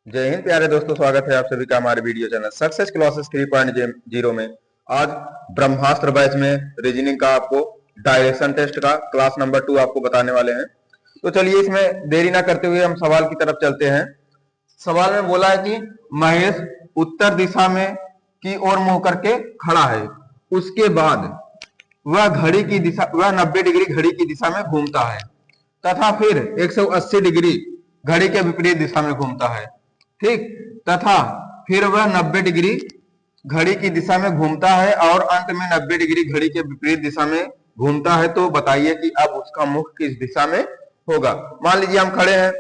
जय हिंद प्यारे दोस्तों, स्वागत है आप सभी का हमारे वीडियो चैनल सक्सेस क्लासेस 3.0 में। आज ब्रह्मास्त्र बैच में रीजनिंग का आपको डायरेक्शन टेस्ट का क्लास नंबर 2 आपको बताने वाले हैं। तो चलिए इसमें देरी ना करते हुए हम सवाल की तरफ चलते हैं। सवाल में बोला है कि महेश उत्तर दिशा में की ओर मुंह करके खड़ा है, उसके बाद वह 90 डिग्री घड़ी की दिशा में घूमता है तथा फिर 180 डिग्री घड़ी के विपरीत दिशा में घूमता है। ठीक, तथा फिर वह 90 डिग्री घड़ी की दिशा में घूमता है और अंत में 90 डिग्री घड़ी के विपरीत दिशा में घूमता है। तो बताइए कि अब उसका मुख किस दिशा में होगा। मान लीजिए हम खड़े हैं,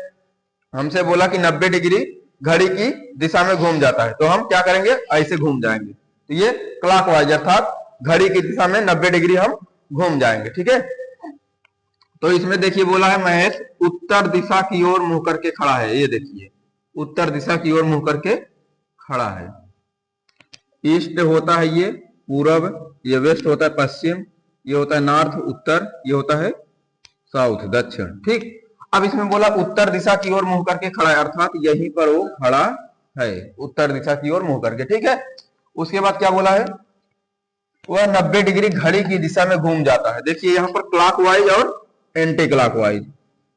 हमसे बोला कि 90 डिग्री घड़ी की दिशा में घूम जाता है, तो हम क्या करेंगे, ऐसे घूम जाएंगे। तो ये क्लॉकवाइज अर्थात घड़ी की दिशा में 90 डिग्री हम घूम जाएंगे। ठीक है, तो इसमें देखिए बोला है महेश उत्तर दिशा की ओर मुंह करके खड़ा है। ये देखिए उत्तर दिशा की ओर मुंह करके खड़ा है। ईस्ट होता है ये पूरब, ये वेस्ट होता है पश्चिम, ये होता है नॉर्थ उत्तर, ये होता है साउथ दक्षिण। ठीक, अब इसमें बोला उत्तर दिशा की ओर मुंह करके खड़ा है, अर्थात यहीं पर वो खड़ा है उत्तर दिशा की ओर मुंह करके। ठीक है, उसके बाद क्या बोला है, वह 90 डिग्री घड़ी की दिशा में घूम जाता है। देखिए यहाँ पर क्लॉकवाइज और एंटी क्लॉकवाइज,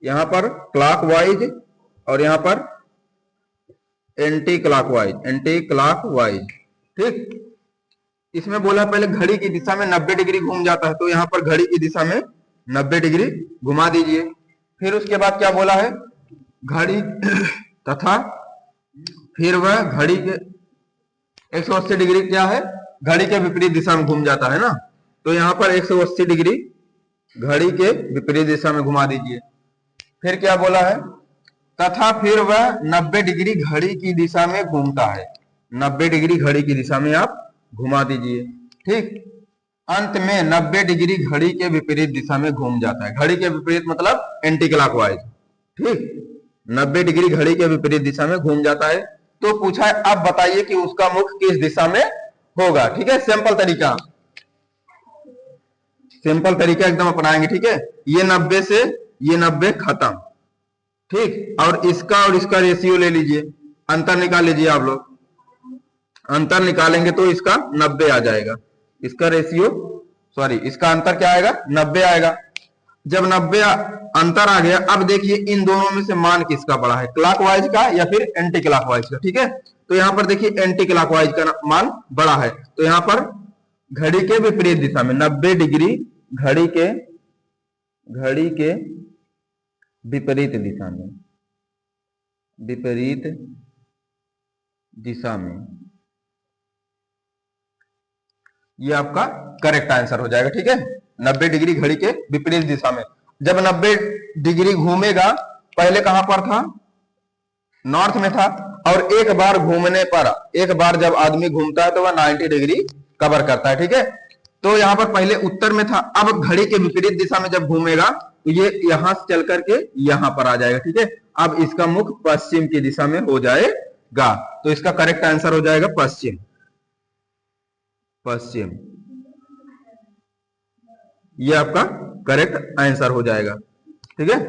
यहाँ पर क्लॉकवाइज और यहाँ पर एंटी क्लॉकवाइज। ठीक, इसमें बोला पहले घड़ी की दिशा में 90 डिग्री घूम जाता है, तो यहाँ पर घड़ी की दिशा में 90 डिग्री घुमा दीजिए। फिर उसके बाद क्या बोला है, घड़ी तथा फिर वह घड़ी के 180 डिग्री क्या है, घड़ी के विपरीत दिशा में घूम जाता है ना, तो यहाँ पर 180 डिग्री घड़ी के विपरीत दिशा में घुमा दीजिए। फिर क्या बोला है, तथा फिर वह 90 डिग्री घड़ी की दिशा में घूमता है। 90 डिग्री घड़ी की दिशा में आप घुमा दीजिए। ठीक, अंत में 90 डिग्री घड़ी के विपरीत दिशा में घूम जाता है। घड़ी के विपरीत मतलब एंटी क्लॉकवाइज। ठीक, 90 डिग्री घड़ी के विपरीत दिशा में घूम जाता है। तो पूछा है अब बताइए कि उसका मुख किस दिशा में होगा। ठीक है, सिंपल तरीका एकदम अपनाएंगे। ठीक है, ये 90 से ये 90 खत्म। ठीक, और इसका रेशियो ले लीजिए, अंतर निकाल लीजिए आप लोग। अंतर निकालेंगे तो इसका 90 आ जाएगा, इसका रेशियो इसका अंतर क्या आएगा, 90 आएगा। जब 90 अंतर आ गया, अब देखिए इन दोनों में से मान किसका बड़ा है, क्लॉकवाइज का या फिर एंटी क्लॉकवाइज का। ठीक है, तो यहाँ पर देखिए एंटी क्लॉकवाइज का मान बड़ा है, तो यहाँ पर घड़ी के विपरीत दिशा में 90 डिग्री घड़ी के विपरीत दिशा में ये आपका करेक्ट आंसर हो जाएगा। ठीक है, 90 डिग्री घड़ी के विपरीत दिशा में। जब 90 डिग्री घूमेगा, पहले कहां पर था, नॉर्थ में था, और एक बार घूमने पर, एक बार जब आदमी घूमता है तो वह 90 डिग्री कवर करता है। ठीक है, तो यहां पर पहले उत्तर में था, अब घड़ी के विपरीत दिशा में जब घूमेगा तो ये यहां से चल करके यहां पर आ जाएगा। ठीक है, अब इसका मुख पश्चिम की दिशा में हो जाएगा, तो इसका करेक्ट आंसर हो जाएगा पश्चिम। ये आपका करेक्ट आंसर हो जाएगा। ठीक है,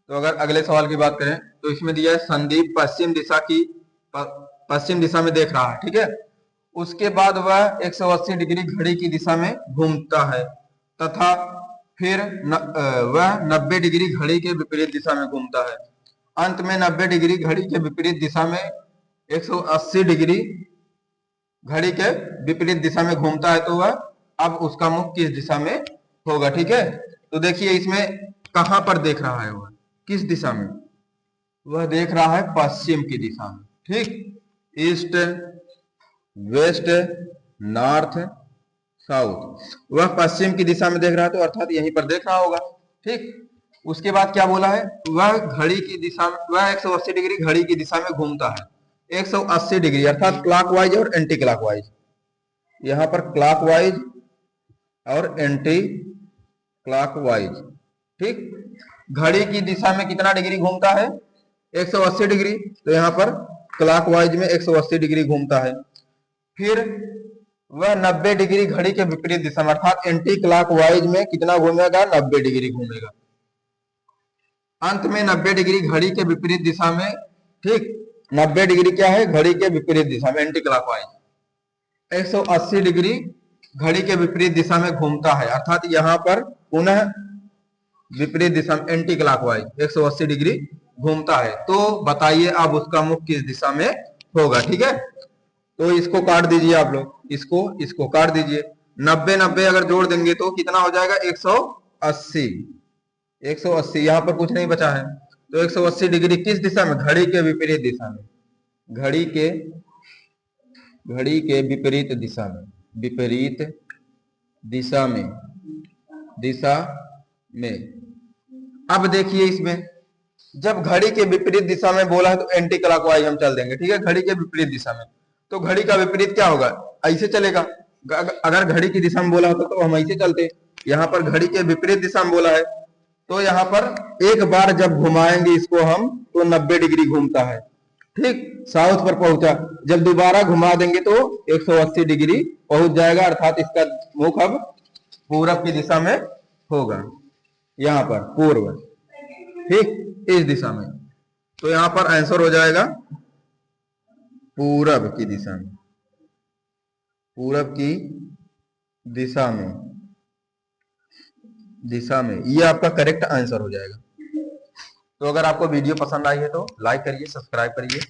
तो अगर अगले सवाल की बात करें तो इसमें दिया है संदीप पश्चिम दिशा में देख रहा है। ठीक है, उसके बाद वह 180 डिग्री घड़ी की दिशा में घूमता है तथा फिर वह 90 डिग्री घड़ी के विपरीत दिशा में घूमता है। अंत में 90 डिग्री घड़ी के विपरीत दिशा में 180 डिग्री घड़ी के विपरीत दिशा में घूमता है, तो वह अब उसका मुख किस दिशा में होगा। ठीक है, तो देखिए इसमें कहां पर देख रहा है, वह किस दिशा में, वह देख रहा है पश्चिम की दिशा में। ठीक, ईस्ट वेस्ट नॉर्थ साउथ, वह पश्चिम की दिशा में देख रहा है, तो अर्थात यहीं पर देख रहा होगा। ठीक, उसके बाद क्या बोला है, वह घड़ी की दिशा में, वह 180 डिग्री घड़ी की दिशा में घूमता है। 180 डिग्री अर्थात क्लॉकवाइज और एंटी क्लॉकवाइज, यहां पर क्लॉकवाइज और एंटी क्लॉकवाइज। ठीक, घड़ी की दिशा में कितना डिग्री घूमता है, 180 डिग्री, तो यहां पर क्लॉकवाइज में 180 डिग्री घूमता है। फिर वह 90 डिग्री घड़ी के विपरीत दिशा में अर्थात एंटी क्लॉकवाइज में कितना घूमेगा, 90 डिग्री घूमेगा। अंत में 90 डिग्री घड़ी के विपरीत दिशा में, ठीक, 90 डिग्री क्या है, घड़ी के विपरीत दिशा में, एंटी क्लॉकवाइज। 180 डिग्री घड़ी के विपरीत दिशा में घूमता है, अर्थात यहाँ पर पुनः विपरीत दिशा में एंटी क्लॉकवाइज 180 डिग्री घूमता है। तो बताइए अब उसका मुख किस दिशा में होगा। ठीक है, तो इसको काट दीजिए आप लोग, इसको काट दीजिए। 90 90 अगर जोड़ देंगे तो कितना हो जाएगा, 180। 180 यहाँ पर कुछ नहीं बचा है, तो 180 डिग्री किस दिशा में, घड़ी के विपरीत दिशा में, घड़ी के विपरीत दिशा में, विपरीत दिशा में। अब देखिए इसमें, जब घड़ी के विपरीत दिशा में बोला है तो एंटी क्लॉकवाइज हम चल देंगे। ठीक है, घड़ी के विपरीत दिशा में, तो घड़ी का विपरीत क्या होगा, ऐसे चलेगा। अगर घड़ी की दिशा में बोला होता तो हम ऐसे चलते, यहाँ पर घड़ी के विपरीत दिशा में बोला है, तो यहाँ पर एक बार जब घुमाएंगे इसको हम तो 90 डिग्री घूमता है, ठीक, साउथ पर पहुंचा। जब दोबारा घुमा देंगे तो 180 डिग्री पहुंच जाएगा, अर्थात इसका मुख अब पूरब की दिशा में होगा, यहाँ पर पूर्व, ठीक, इस दिशा में। तो यहाँ पर आंसर हो जाएगा पूरब की दिशा में, पूरब की दिशा में ये आपका करेक्ट आंसर हो जाएगा। तो अगर आपको वीडियो पसंद आई है तो लाइक करिए, सब्सक्राइब करिए।